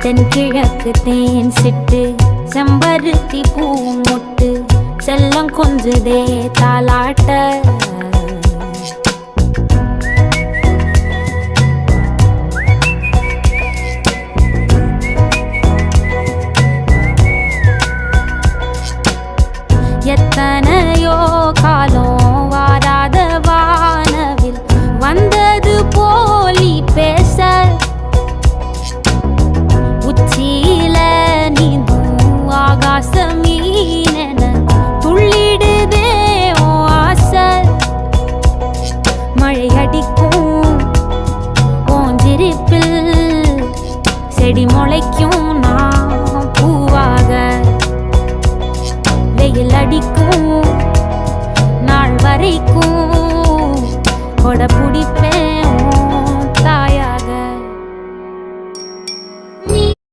தென்கிழக்கு தேன் சிட்டு செம்பருத்தி பூ முட்டு செல்லம் கொஞ்சுதே தாலாட்ட எத்தனையோ காலம் வாராத வானவில் வந்தது போலி பேச உச்சியில நீந்தும் ஆகாச மீனென துள்ளிடுதே ஓ ஆசை மழை அடிக்கும் ஓஞ்சிருப்பில் செடி முளைக்கும் நான் பூவாக வெயில் அடிக்கும் நாள் வரைக்கும் கொடை பிடிப்பேன்